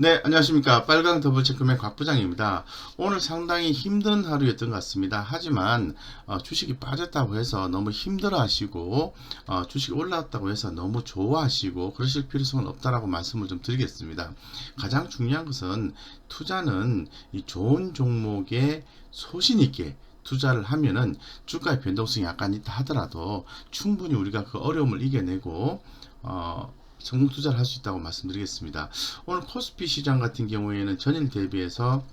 네, 안녕하십니까. 빨강 더블체크맨 곽 부장입니다. 오늘 상당히 힘든 하루였던 것 같습니다. 하지만 주식이 빠졌다고 해서 너무 힘들어 하시고 주식이 올랐다고 해서 너무 좋아하시고 그러실 필요성은 없다라고 말씀을 좀 드리겠습니다. 가장 중요한 것은 투자는 이 좋은 종목에 소신 있게 투자를 하면은 주가의 변동성이 약간 있다 하더라도 충분히 우리가 그 어려움을 이겨내고 성공 투자를 할 수 있다고 말씀드리겠습니다. 오늘 코스피 시장 같은 경우에는 전일 대비해서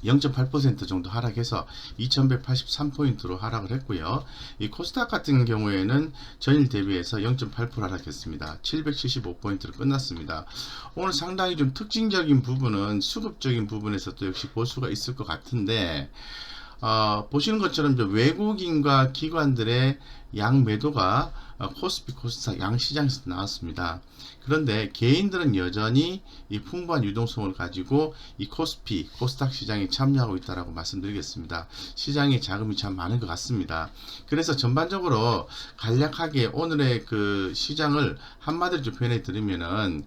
0.8% 정도 하락해서 2183포인트로 하락을 했고요. 이 코스닥 같은 경우에는 전일 대비해서 0.8% 하락했습니다. 775포인트로 끝났습니다. 오늘 상당히 좀 특징적인 부분은 수급적인 부분에서도 역시 볼 수가 있을 것 같은데 보시는 것처럼 외국인과 기관들의 양매도가 코스피 코스닥 양시장에서 나왔습니다. 그런데 개인들은 여전히 이 풍부한 유동성을 가지고 이 코스피 코스닥 시장에 참여하고 있다라고 말씀드리겠습니다. 시장에 자금이 참 많은 것 같습니다. 그래서 전반적으로 간략하게 오늘의 그 시장을 한마디로 좀 표현해 드리면은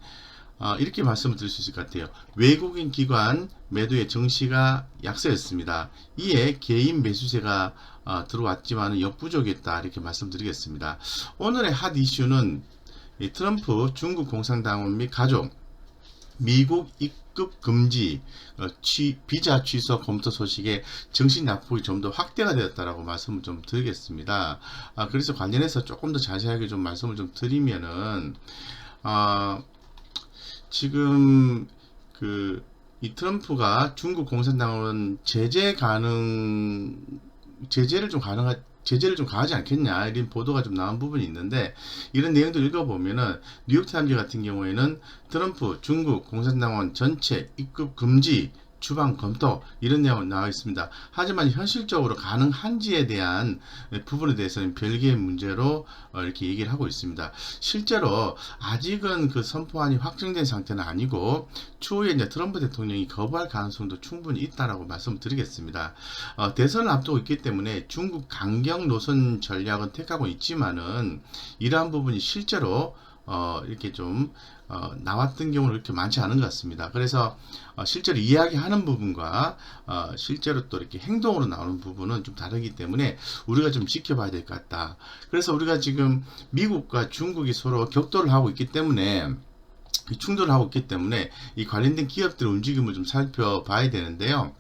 이렇게 말씀을 드릴 수 있을 것 같아요. 외국인 기관 매도의 정시가 약세였습니다. 이에 개인 매수세가 들어왔지만 역부족이었다 이렇게 말씀드리겠습니다. 오늘의 핫 이슈는 트럼프 중국 공산당원 및 가족 미국 입국 금지 비자 취소 검토 소식에 정신 납북이 좀 더 확대가 되었다라고 말씀을 좀 드리겠습니다. 그래서 관련해서 조금 더 자세하게 좀 말씀을 좀 드리면은 지금 이 트럼프가 중국 공산당은 제재를 좀 가하지 않겠냐 이런 보도가 좀 나온 부분이 있는데 이런 내용들 읽어보면은 뉴욕타임즈 같은 경우에는 트럼프 중국 공산당원 전체 입국 금지 주방 검토 이런 내용 나와 있습니다. 하지만 현실적으로 가능한지에 대한 부분에 대해서는 별개의 문제로 이렇게 얘기를 하고 있습니다. 실제로 아직은 그 선포안이 확정된 상태는 아니고 추후에 이제 트럼프 대통령이 거부할 가능성도 충분히 있다라고 말씀드리겠습니다. 대선을 앞두고 있기 때문에 중국 강경 노선 전략은 택하고 있지만은 이러한 부분이 실제로 이렇게 좀 나왔던 경우는 그렇게 많지 않은 것 같습니다. 그래서 실제로 이야기하는 부분과 실제로 또 이렇게 행동으로 나오는 부분은 좀 다르기 때문에 우리가 좀 지켜봐야 될 것 같다. 그래서 우리가 지금 미국과 중국이 서로 격돌을 하고 있기 때문에 충돌을 하고 있기 때문에 이 관련된 기업들의 움직임을 좀 살펴봐야 되는데요.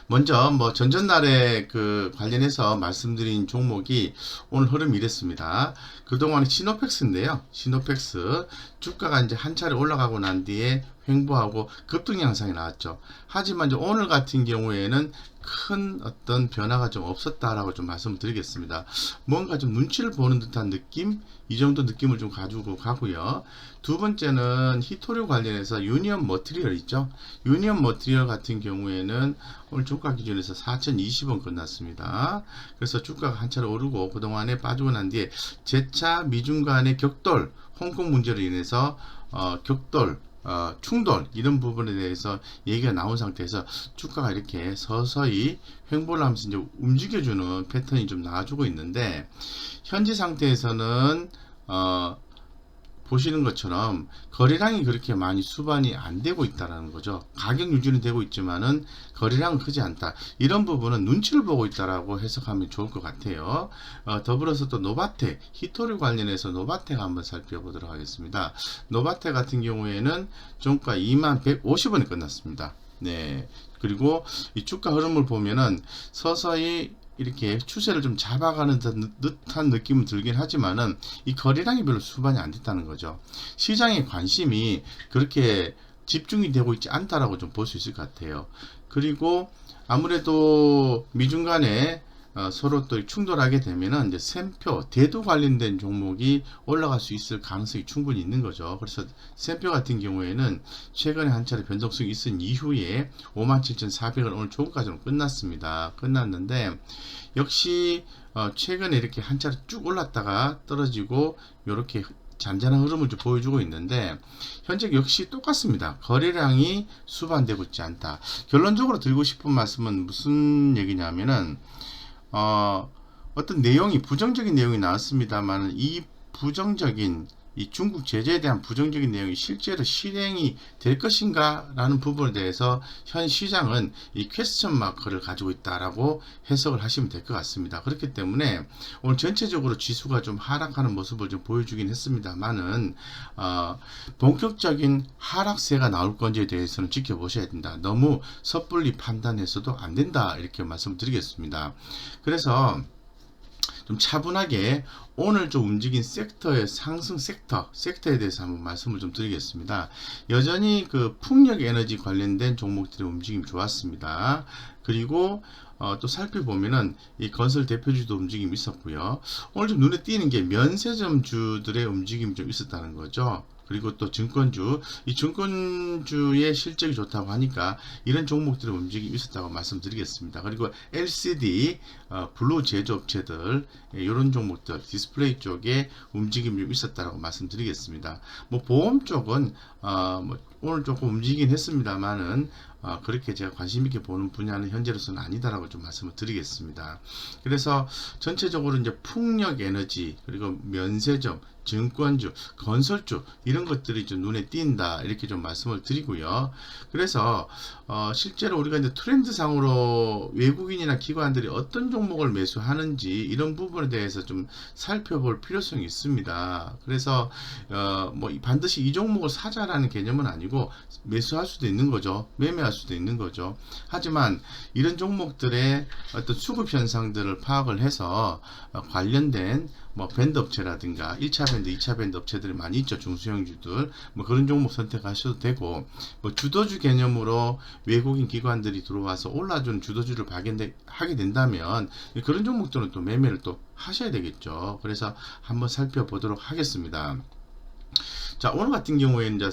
먼저 전전날에 그 관련해서 말씀드린 종목이 오늘 흐름이 이랬습니다. 그동안 시노펙스인데요. 시노펙스 주가가 이제 한 차례 올라가고 난 뒤에 횡보하고 급등 양상이 나왔죠. 하지만 이제 오늘 같은 경우에는 큰 어떤 변화가 좀 없었다라고 좀 말씀드리겠습니다. 뭔가 좀 눈치를 보는 듯한 느낌? 이 정도 느낌을 좀 가지고 가고요. 두 번째는 히토류 관련해서 유니언 머티리얼 있죠. 유니언 머티리얼 같은 경우에는 오늘 주가 기준에서 4,020원 끝났습니다. 그래서 주가가 한 차례 오르고 그동안에 빠지고 난 뒤에 재차 미중 간의 격돌, 홍콩 문제로 인해서 격돌, 충돌 이런 부분에 대해서 얘기가 나온 상태에서 주가가 이렇게 서서히 횡보를 하면서 이제 움직여주는 패턴이 좀 나와주고 있는데 현재 상태에서는 보시는 것처럼 거래량이 그렇게 많이 수반이 안 되고 있다라는 거죠. 가격 유지는 되고 있지만은 거래량은 크지 않다. 이런 부분은 눈치를 보고 있다라고 해석하면 좋을 것 같아요. 더불어서 또 노바텍, 히토류 관련해서 노바텍 한번 살펴보도록 하겠습니다. 노바텍 같은 경우에는 종가 2150원에 끝났습니다. 네. 그리고 이 주가 흐름을 보면은 서서히 이렇게 추세를 좀 잡아가는 듯한 느낌은 들긴 하지만은 이 거래량이 별로 수반이 안 됐다는 거죠. 시장의 관심이 그렇게 집중이 되고 있지 않다라고 좀 볼 수 있을 것 같아요. 그리고 아무래도 미중 간에 서로 또 충돌하게 되면은 이제 셈표, 대도 관련된 종목이 올라갈 수 있을 가능성이 충분히 있는 거죠. 그래서 셈표 같은 경우에는 최근에 한 차례 변동성이 있은 이후에 57,400원 오늘 조금까지는 끝났습니다. 끝났는데 역시 최근에 이렇게 한 차례 쭉 올랐다가 떨어지고 이렇게 잔잔한 흐름을 좀 보여주고 있는데 현재 역시 똑같습니다. 거래량이 수반되고 있지 않다. 결론적으로 드리고 싶은 말씀은 무슨 얘기냐면은 어떤 내용이 부정적인 내용이 나왔습니다만 이 부정적인 이 중국 제재에 대한 부정적인 내용이 실제로 실행이 될 것인가 라는 부분에 대해서 현 시장은 이 퀘스천 마크를 가지고 있다라고 해석을 하시면 될 것 같습니다. 그렇기 때문에 오늘 전체적으로 지수가 좀 하락하는 모습을 좀 보여주긴 했습니다만은 본격적인 하락세가 나올 건지에 대해서는 지켜보셔야 된다. 너무 섣불리 판단해서도 안 된다, 이렇게 말씀드리겠습니다. 그래서 좀 차분하게 오늘 좀 움직인 섹터의 상승 섹터에 대해서 한번 말씀을 좀 드리겠습니다. 여전히 그 풍력 에너지 관련된 종목들의 움직임이 좋았습니다. 그리고 또 살펴보면은 이 건설 대표주도 움직임이 있었고요. 오늘 좀 눈에 띄는 게 면세점주들의 움직임이 좀 있었다는 거죠. 그리고 또 증권주, 이 증권주의 실적이 좋다고 하니까 이런 종목들의 움직임이 있었다고 말씀드리겠습니다. 그리고 LCD, 블루 제조업체들, 이런 종목들, 디스플레이 쪽에 움직임이 좀 있었다고 말씀드리겠습니다. 뭐 보험 쪽은 뭐 오늘 조금 움직이긴 했습니다만은 그렇게 제가 관심 있게 보는 분야는 현재로서는 아니다라고 좀 말씀을 드리겠습니다. 그래서 전체적으로 이제 풍력 에너지, 그리고 면세점, 증권주, 건설주, 이런 것들이 좀 눈에 띈다, 이렇게 좀 말씀을 드리고요. 그래서 실제로 우리가 이제 트렌드상으로 외국인이나 기관들이 어떤 종목을 매수하는지 이런 부분에 대해서 좀 살펴볼 필요성이 있습니다. 그래서 뭐 반드시 이 종목을 사자라는 개념은 아니고 매수할 수도 있는 거죠. 매매할 수도 있는 거죠. 하지만 이런 종목들의 어떤 수급 현상들을 파악을 해서 관련된 뭐 밴드 업체라든가 1차 밴드, 2차 밴드 업체들이 많이 있죠. 중소형주들. 뭐 그런 종목 선택하셔도 되고, 뭐 주도주 개념으로 외국인 기관들이 들어와서 올라준 주도주를 하게 된다면 그런 종목들은 또 매매를 또 하셔야 되겠죠. 그래서 한번 살펴보도록 하겠습니다. 자, 오늘 같은 경우에는 이제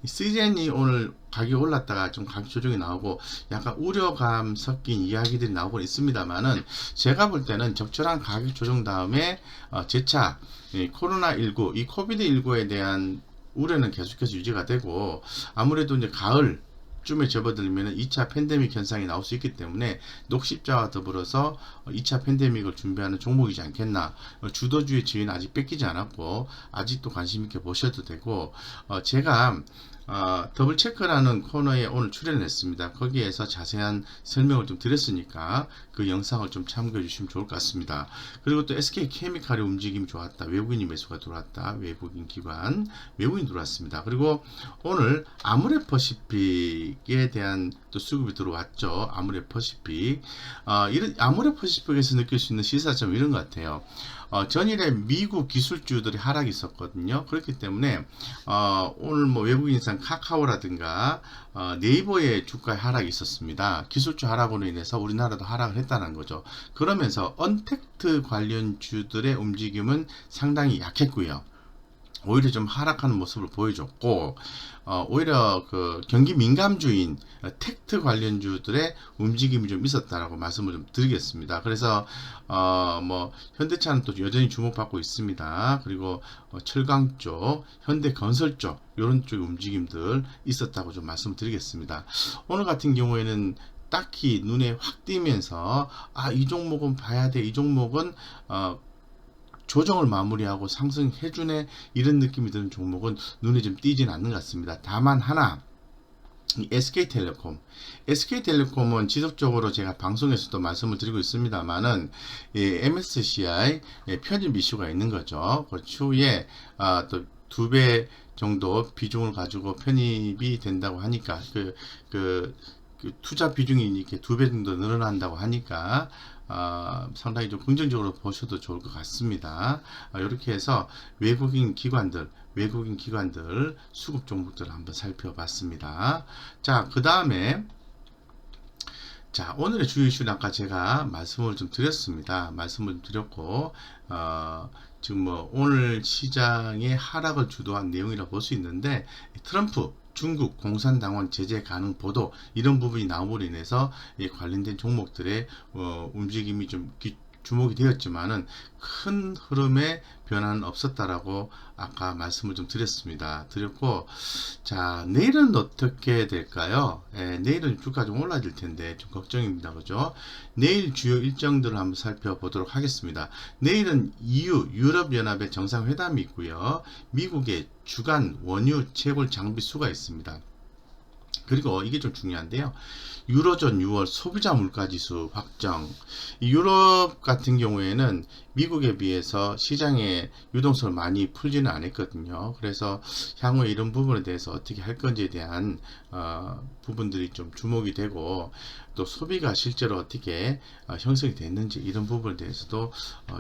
시젠이 오늘 가격이 올랐다가 좀 가격 조정이 나오고 약간 우려감 섞인 이야기들이 나오고 있습니다만은, 제가 볼 때는 적절한 가격 조정 다음에 재차 코로나19, 이 코비드19에 대한 우려는 계속해서 유지가 되고, 아무래도 이제 가을 쯤에 접어들면 2차 팬데믹 현상이 나올 수 있기 때문에 녹십자와 더불어서 2차 팬데믹을 준비하는 종목이지 않겠나. 주도주의 지위는 아직 뺏기지 않았고 아직도 관심 있게 보셔도 되고, 제가 더블 체크라는 코너에 오늘 출연을 했습니다. 거기에서 자세한 설명을 좀 드렸으니까 그 영상을 좀 참고해 주시면 좋을 것 같습니다. 그리고 또 SK케미칼의 움직임이 좋았다. 외국인이 매수가 들어왔다. 외국인 기관, 외국인 들어왔습니다. 그리고 오늘 아모레퍼시픽에 대한 또 수급이 들어왔죠. 아모레퍼시픽. 이런 아모레퍼시픽에서 느낄 수 있는 시사점 이런 것 같아요. 전일에 미국 기술주들이 하락이 있었거든요. 그렇기 때문에 오늘 뭐 외국인상 카카오라든가 네이버의 주가의 하락이 있었습니다. 기술주 하락으로 인해서 우리나라도 하락을 했다는 거죠. 그러면서 언택트 관련주들의 움직임은 상당히 약했고요. 오히려 좀 하락하는 모습을 보여줬고, 오히려 그 경기 민감주인 텍트 관련주들의 움직임이 좀 있었다라고 말씀을 좀 드리겠습니다. 그래서 뭐 현대차는 또 여전히 주목받고 있습니다. 그리고 철강 쪽, 현대건설 쪽, 이런 쪽의 움직임들 있었다고 좀 말씀드리겠습니다. 오늘 같은 경우에는 딱히 눈에 확 띄면서 이 종목은 봐야 돼, 이 종목은 조정을 마무리하고 상승해주네, 이런 느낌이 드는 종목은 눈에 좀 띄지는 않는 것 같습니다. 다만 하나, SK텔레콤은 지속적으로 제가 방송에서도 말씀을 드리고 있습니다만은 MSCI 편입 이슈가 있는 거죠. 그 추후에 또 2배 정도 비중을 가지고 편입이 된다고 하니까 그 투자 비중이 이렇게 2배 정도 늘어난다고 하니까 상당히 좀 긍정적으로 보셔도 좋을 것 같습니다. 이렇게 해서 외국인 기관들 수급 종목들을 한번 살펴봤습니다. 자, 그 다음에 오늘의 주요 이슈는 아까 제가 말씀을 좀 드렸습니다. 말씀을 드렸고, 지금 뭐 오늘 시장의 하락을 주도한 내용이라 볼 수 있는데, 트럼프 중국 공산당원 제재 가능 보도, 이런 부분이 나옴으로 인해서 관련된 종목들의 움직임이 좀 주목이 되었지만은 큰 흐름의 변화는 없었다라고 아까 말씀을 좀 드렸고, 자, 내일은 어떻게 될까요? 내일은 주가 좀 올라질 텐데 좀 걱정입니다. 그죠? 내일 주요 일정들을 한번 살펴보도록 하겠습니다. 내일은 EU 유럽연합의 정상회담이 있고요. 미국의 주간 원유 채굴 장비수가 있습니다. 그리고 이게 좀 중요한데요. 유로존 6월 소비자 물가지수 확정. 유럽 같은 경우에는 미국에 비해서 시장에 유동성을 많이 풀지는 않았거든요. 그래서 향후에 이런 부분에 대해서 어떻게 할 건지에 대한 부분들이 좀 주목이 되고, 또 소비가 실제로 어떻게 형성이 됐는지 이런 부분에 대해서도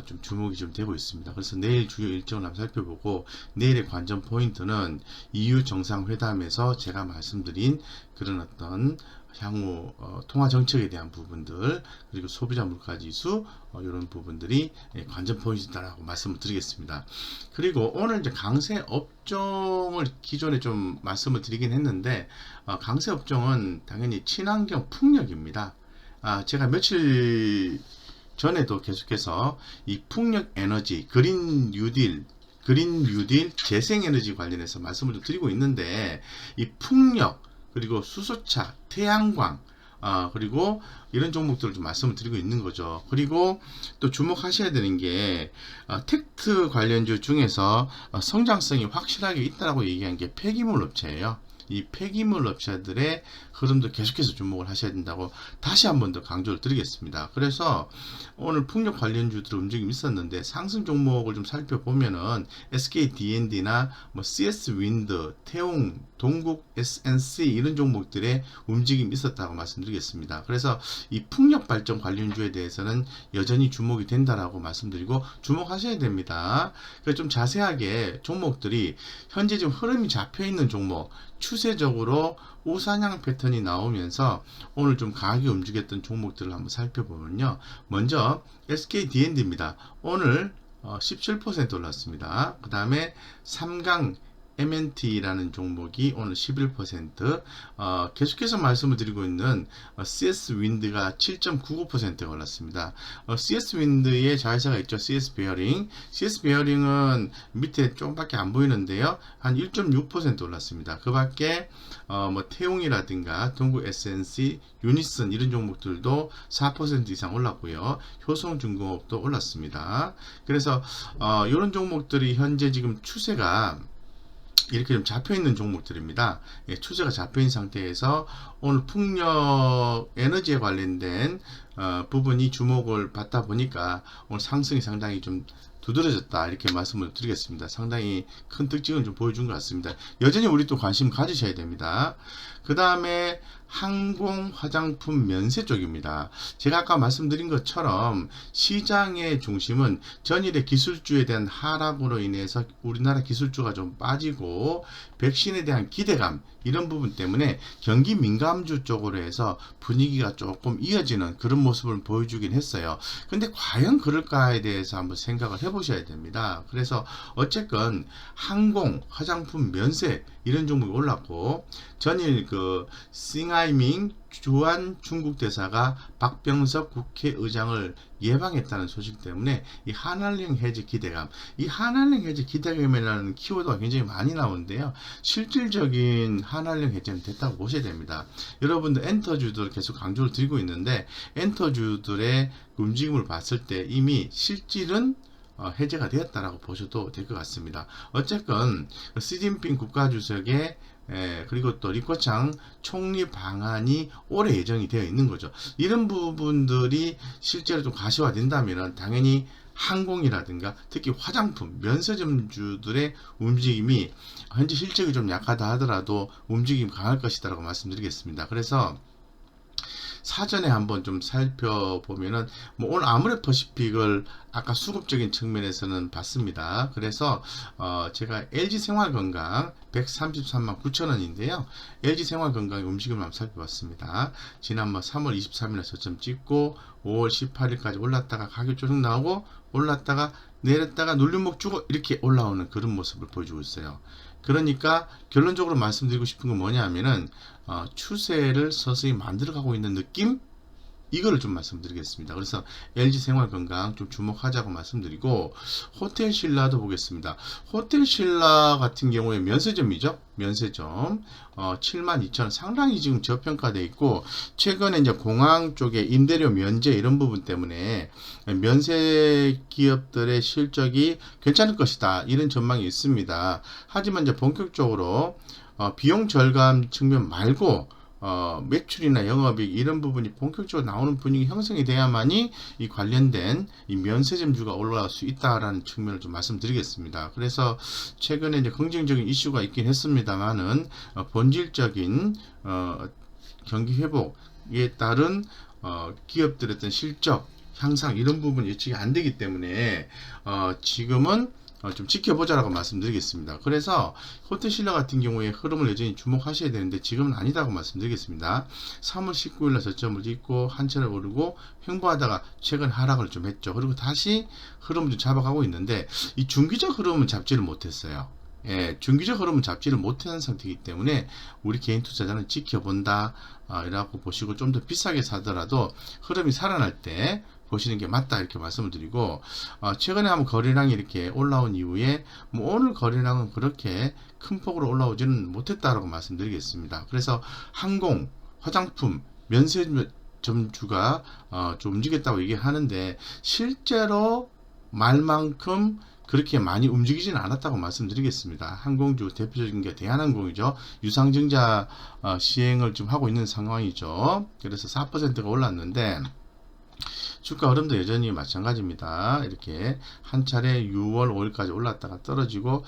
좀 주목이 좀 되고 있습니다. 그래서 내일 주요 일정을 한번 살펴보고, 내일의 관전 포인트는 EU 정상회담에서 제가 말씀드린 그런 어떤 향후 통화 정책에 대한 부분들, 그리고 소비자 물가지수 이런 부분들이 관전 포인트다라고 말씀을 드리겠습니다. 그리고 오늘 이제 강세 업종을 기존에 좀 말씀을 드리긴 했는데, 강세 업종은 당연히 친환경 풍력입니다. 제가 며칠 전에도 계속해서 이 풍력 에너지, 그린 뉴딜, 재생에너지 관련해서 말씀을 좀 드리고 있는데, 이 풍력, 그리고 수소차, 태양광, 그리고 이런 종목들을 좀 말씀을 드리고 있는 거죠. 그리고 또 주목하셔야 되는 게, 텍트 관련주 중에서 성장성이 확실하게 있다라고 얘기한 게 폐기물 업체예요. 이 폐기물 업체들의 흐름도 계속해서 주목을 하셔야 된다고 다시 한 번 더 강조를 드리겠습니다. 그래서 오늘 풍력 관련주들 움직임이 있었는데, 상승 종목을 좀 살펴보면은 SK D&D나 뭐 CS 윈드, 태웅, 동국 SNC 이런 종목들의 움직임이 있었다고 말씀드리겠습니다. 그래서 이 풍력 발전 관련주에 대해서는 여전히 주목이 된다라고 말씀드리고, 주목하셔야 됩니다. 그래서 좀 자세하게 종목들이 현재 지금 흐름이 잡혀 있는 종목, 추세적으로 우상향 패턴이 나오면서 오늘 좀 강하게 움직였던 종목들을 한번 살펴보면요. 먼저 SK D&D입니다. 오늘 17% 올랐습니다. 그 다음에 삼강 MNT라는 종목이 오늘 11%, 계속해서 말씀을 드리고 있는 CS 윈드가 7.99%가 올랐습니다. CS 윈드의 자회사가 있죠. CS 베어링. CS 베어링은 밑에 조금밖에 안 보이는데요. 한 1.6% 올랐습니다. 그 밖에 뭐 태웅이라든가 동구 SNC, 유니슨 이런 종목들도 4% 이상 올랐고요. 효성중공업도 올랐습니다. 그래서 이런 종목들이 현재 지금 추세가 이렇게 좀 잡혀있는 종목들입니다. 추세가 잡혀있는 상태에서 오늘 풍력 에너지에 관련된 부분이 주목을 받다 보니까 오늘 상승이 상당히 좀 두드러졌다 이렇게 말씀을 드리겠습니다. 상당히 큰 특징을 좀 보여준 것 같습니다. 여전히 우리 또 관심 가지셔야 됩니다. 그 다음에 항공 화장품 면세 쪽입니다. 제가 아까 말씀드린 것처럼 시장의 중심은 전일의 기술주에 대한 하락으로 인해서 우리나라 기술주가 좀 빠지고, 백신에 대한 기대감 이런 부분 때문에 경기 민감주 쪽으로 해서 분위기가 조금 이어지는 그런 모습을 보여주긴 했어요. 근데 과연 그럴까에 대해서 한번 생각을 해보셔야 됩니다. 그래서 어쨌건 항공 화장품 면세 이런 종목이 올랐고, 전일 그 싱하이밍 주한 중국 대사가 박병석 국회의장을 예방했다는 소식 때문에 이 한한령 해지 기대감, 이 한한령 해지 기대감이라는 키워드가 굉장히 많이 나오는데요. 실질적인 한한령 해지는 됐다고 보셔야 됩니다. 여러분들 엔터주들 계속 강조를 드리고 있는데, 엔터주들의 움직임을 봤을 때 이미 실질은 해제가 되었다라고 보셔도 될 것 같습니다. 어쨌건 시진핑 국가주석의 그리고 또 리커창 총리 방안이 올해 예정이 되어 있는 거죠. 이런 부분들이 실제로 좀 가시화된다면 당연히 항공이라든가 특히 화장품, 면세점주들의 움직임이 현재 실적이 좀 약하다 하더라도 움직임이 강할 것이다라고 말씀드리겠습니다. 그래서 사전에 한번 좀 살펴보면은 뭐 오늘 아모레퍼시픽을 아까 수급적인 측면에서는 봤습니다. 그래서 제가 LG생활건강 133만 9천원인데요. LG생활건강의 움직임을 한번 살펴봤습니다. 지난 3월 23일에 저점 찍고 5월 18일까지 올랐다가 가격 조정 나오고 올랐다가 내렸다가 눌림목 주고 이렇게 올라오는 그런 모습을 보여주고 있어요. 그러니까 결론적으로 말씀드리고 싶은 건 뭐냐 하면은 추세를 서서히 만들어가고 있는 느낌이 이거를 좀 말씀드리겠습니다. 그래서 LG 생활건강 좀 주목하자고 말씀드리고, 호텔 신라도 보겠습니다. 호텔 신라 같은 경우에 면세점이죠. 면세점 72,000원 상당히 지금 저평가되어 있고, 최근에 이제 공항 쪽에 임대료 면제 이런 부분 때문에 면세 기업들의 실적이 괜찮을 것이다, 이런 전망이 있습니다. 하지만 이제 본격적으로 비용 절감 측면 말고 매출이나 영업이익 이런 부분이 본격적으로 나오는 분위기 형성이 돼야만이 이 관련된 이 면세점주가 올라갈 수 있다라는 측면을 좀 말씀드리겠습니다. 그래서 최근에 이제 긍정적인 이슈가 있긴 했습니다만은 본질적인 경기 회복에 따른 기업들의 어떤 실적 향상 이런 부분 예측이 안 되기 때문에 지금은 좀 지켜보자라고 말씀드리겠습니다. 그래서 호텔 신라 같은 경우에 흐름을 여전히 주목하셔야 되는데 지금은 아니다고 말씀드리겠습니다. 3월 19일날 저점을 찍고 한 차례 오르고 횡보하다가 최근 하락을 좀 했죠. 그리고 다시 흐름을 좀 잡아가고 있는데 이 중기적 흐름은 잡지를 못했어요. 예, 중기적 흐름은 잡지를 못한 상태이기 때문에 우리 개인 투자자는 지켜본다 라고 보시고, 좀 더 비싸게 사더라도 흐름이 살아날 때 보시는 게 맞다, 이렇게 말씀을 드리고, 최근에 한번 거래량이 이렇게 올라온 이후에 뭐 오늘 거래량은 그렇게 큰 폭으로 올라오지는 못했다라고 말씀드리겠습니다. 그래서 항공, 화장품, 면세점주가 좀 움직였다고 얘기하는데 실제로 말만큼 그렇게 많이 움직이지는 않았다고 말씀드리겠습니다. 항공주 대표적인 게 대한항공이죠. 유상증자 시행을 좀 하고 있는 상황이죠. 그래서 4%가 올랐는데 주가 흐름도 여전히 마찬가지입니다. 이렇게 한 차례 6월 5일까지 올랐다가 떨어지고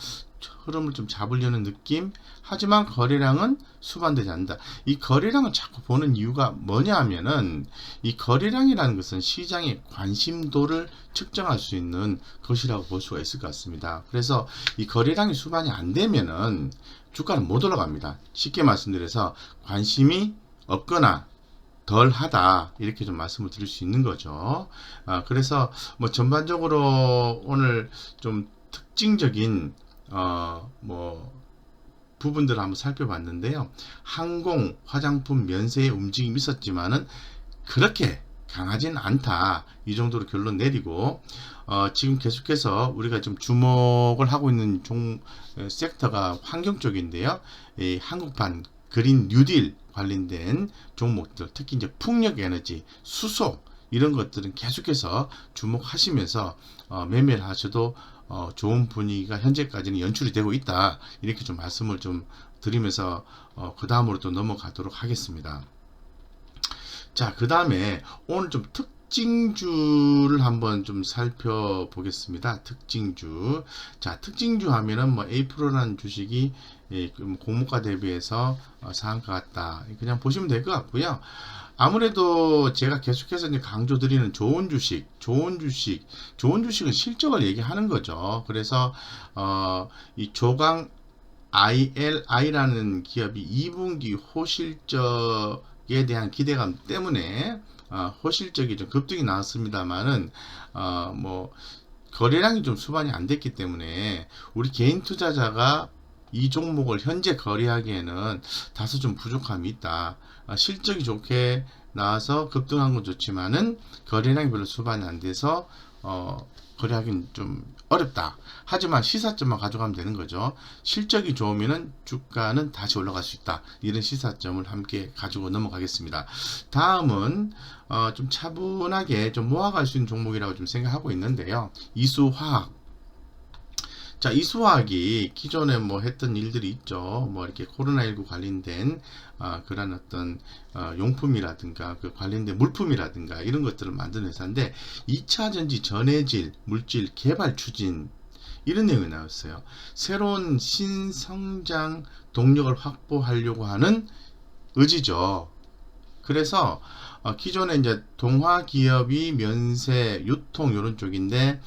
흐름을 좀 잡으려는 느낌. 하지만 거래량은 수반되지 않는다. 이 거래량을 자꾸 보는 이유가 뭐냐 하면은, 이 거래량이라는 것은 시장의 관심도를 측정할 수 있는 것이라고 볼 수가 있을 것 같습니다. 그래서 이 거래량이 수반이 안 되면은 주가는 못 올라갑니다. 쉽게 말씀드려서 관심이 없거나 덜하다, 이렇게 좀 말씀을 드릴 수 있는 거죠. 그래서 뭐 전반적으로 오늘 좀 특징적인 부분들을 한번 살펴봤는데요. 항공, 화장품, 면세의 움직임이 있었지만은 그렇게 강하진 않다, 이 정도로 결론 내리고, 지금 계속해서 우리가 좀 주목을 하고 있는 섹터가 환경 쪽인데요. 이 한국판 그린 뉴딜 관련된 종목들, 특히 이제 풍력 에너지, 수소 이런 것들은 계속해서 주목하시면서 매매를 하셔도 좋은 분위기가 현재까지는 연출이 되고 있다, 이렇게 좀 말씀을 좀 드리면서 그 다음으로 또 넘어가도록 하겠습니다. 자, 그 다음에 오늘 좀 특징주를 한번 좀 살펴보겠습니다. 특징주. 자, 특징주 하면은 뭐 A-Pro라는 주식이 공모가 대비해서 상한가 같다, 그냥 보시면 될 것 같고요. 아무래도 제가 계속해서 이제 강조드리는 좋은 주식은 실적을 얘기하는 거죠. 그래서 이 조강 ILI라는 기업이 2분기 호실적에 대한 기대감 때문에 호실적이 좀 급등이 나왔습니다만은 뭐 거래량이 좀 수반이 안 됐기 때문에 우리 개인 투자자가 이 종목을 현재 거래하기에는 다소 좀 부족함이 있다. 실적이 좋게 나와서 급등한 건 좋지만은 거래량이 별로 수반이 안 돼서 거래하기는 좀 어렵다. 하지만 시사점만 가져가면 되는 거죠. 실적이 좋으면은 주가는 다시 올라갈 수 있다. 이런 시사점을 함께 가지고 넘어가겠습니다. 다음은 좀 차분하게 좀 모아갈 수 있는 종목이라고 좀 생각하고 있는데요. 이수화학. 자, 이수화학이 기존에 뭐 했던 일들이 있죠. 뭐 이렇게 코로나19 관련된 그런 어떤 용품이라든가 그 관련된 물품이라든가 이런 것들을 만드는 회사인데, 2차전지 전해질 물질 개발 추진 이런 내용이 나왔어요. 새로운 신성장 동력을 확보하려고 하는 의지죠. 그래서 기존에 이제 동화 기업이 면세, 유통 이런 쪽인데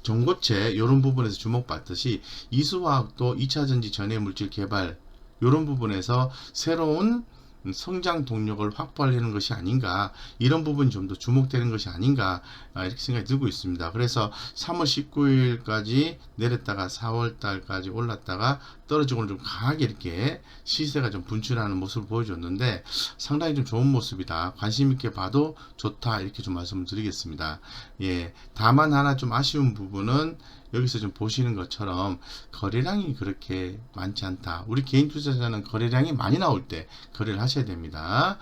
전고체 이런 부분에서 주목받듯이 이수화학도 2차전지 전해물질 개발 이런 부분에서 새로운 성장 동력을 확보하려는 것이 아닌가, 이런 부분이 좀 더 주목되는 것이 아닌가, 이렇게 생각이 들고 있습니다. 그래서 3월 19일까지 내렸다가 4월 달까지 올랐다가 떨어지고 좀 강하게 이렇게 시세가 좀 분출하는 모습을 보여줬는데 상당히 좀 좋은 모습이다, 관심 있게 봐도 좋다, 이렇게 좀 말씀을 드리겠습니다. 예, 다만 하나 좀 아쉬운 부분은 여기서 좀 보시는 것처럼 거래량이 그렇게 많지 않다. 우리 개인 투자자는 거래량이 많이 나올 때 거래를 하셔야 됩니다.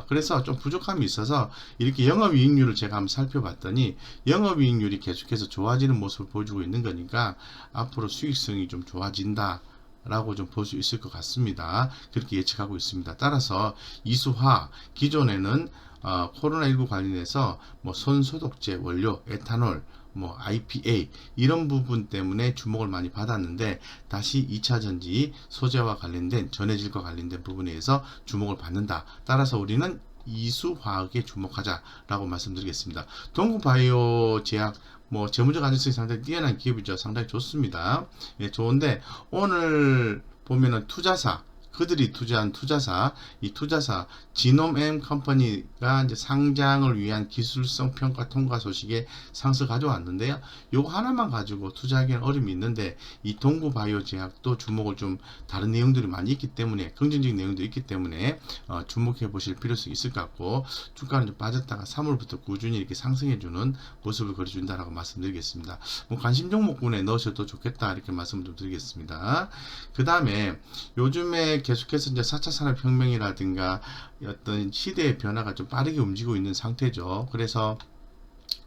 그래서 좀 부족함이 있어서 이렇게 영업이익률을 제가 한번 살펴봤더니 영업이익률이 계속해서 좋아지는 모습을 보여주고 있는 거니까 앞으로 수익성이 좀 좋아진다 라고 좀 볼 수 있을 것 같습니다. 그렇게 예측하고 있습니다. 따라서 이수화, 기존에는 코로나19 관련해서 뭐 손소독제 원료, 에탄올, 뭐 IPA 이런 부분 때문에 주목을 많이 받았는데 다시 2차전지 소재와 관련된, 전해질과 관련된 부분에 의해서 주목을 받는다. 따라서 우리는 이수화학에 주목하자라고 말씀드리겠습니다. 동구바이오 제약 뭐 재무적 안정성이 상당히 뛰어난 기업이죠. 상당히 좋습니다. 예, 좋은데 오늘 보면은 투자사, 그들이 투자한 투자사, 이 투자사 지놈 M 컴퍼니가 이제 상장을 위한 기술성 평가 통과 소식에 상승 가져왔는데요. 요거 하나만 가지고 투자하기는 어려움이 있는데 이 동구바이오 제약도 주목을 좀, 다른 내용들이 많이 있기 때문에, 긍정적인 내용도 있기 때문에 주목해 보실 필요성이 있을 것 같고, 주가는 좀 빠졌다가 3월부터 꾸준히 이렇게 상승해주는 모습을 거둬준다라고 말씀드리겠습니다. 뭐 관심 종목군에 넣으셔도 좋겠다, 이렇게 말씀을 좀 드리겠습니다. 그 다음에 요즘에 계속해서 이제 4차 산업혁명이라든가 어떤 시대의 변화가 좀 빠르게 움직이고 있는 상태죠. 그래서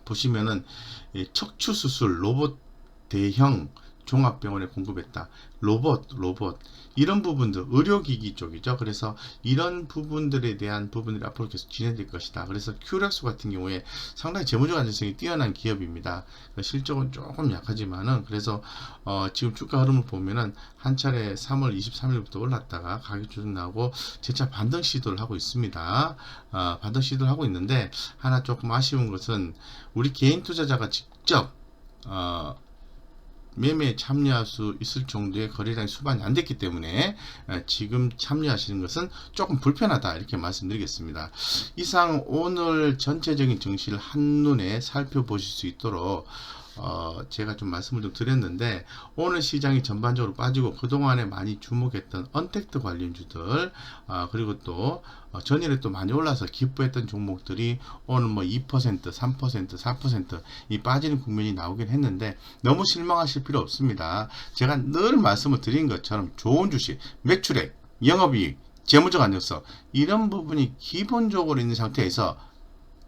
보시면은 척추수술 로봇 대형 종합병원에 공급했다. 로봇 이런 부분들 의료기기 쪽이죠. 그래서 이런 부분들에 대한 부분들이 앞으로 계속 진행될 것이다. 그래서 큐렉스 같은 경우에 상당히 재무적 안정성이 뛰어난 기업입니다. 실적은 조금 약하지만은, 그래서 지금 주가 흐름을 보면은 한 차례 3월 23일부터 올랐다가 가격 조정 나오고 재차 반등 시도를 하고 있습니다. 반등 시도를 하고 있는데 하나 조금 아쉬운 것은 우리 개인 투자자가 직접 매매에 참여할 수 있을 정도의 거래량이 수반이 안 됐기 때문에 지금 참여하시는 것은 조금 불편하다, 이렇게 말씀드리겠습니다. 이상 오늘 전체적인 증시를 한눈에 살펴보실 수 있도록 제가 좀 말씀을 좀 드렸는데, 오늘 시장이 전반적으로 빠지고 그동안에 많이 주목했던 언택트 관련주들, 그리고 또 전일에 또 많이 올라서 기뻐했던 종목들이 오늘 뭐 2%, 3%, 4% 이 빠지는 국면이 나오긴 했는데 너무 실망하실 필요 없습니다. 제가 늘 말씀을 드린 것처럼 좋은 주식, 매출액, 영업이익, 재무적 안정성 이런 부분이 기본적으로 있는 상태에서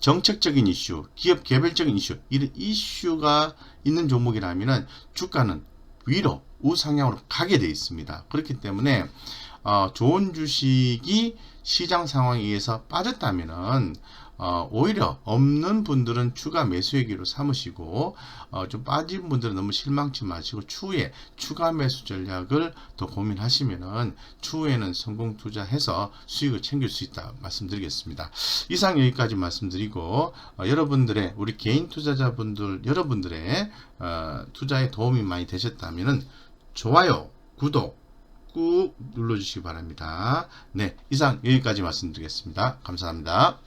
정책적인 이슈, 기업 개별적인 이슈, 이런 이슈가 있는 종목이라면 주가는 위로 우상향으로 가게 되어 있습니다. 그렇기 때문에 좋은 주식이 시장 상황에 의해서 빠졌다면은 오히려 없는 분들은 추가 매수의기로 삼으시고, 좀 빠진 분들은 너무 실망치 마시고 추후에 추가 매수 전략을 더 고민하시면은 추후에는 성공 투자해서 수익을 챙길 수 있다 말씀드리겠습니다. 이상 여기까지 말씀드리고 여러분들의, 우리 개인 투자자분들 여러분들의 투자에 도움이 많이 되셨다면은 좋아요, 구독 꾹 눌러주시기 바랍니다. 네, 이상 여기까지 말씀드리겠습니다. 감사합니다.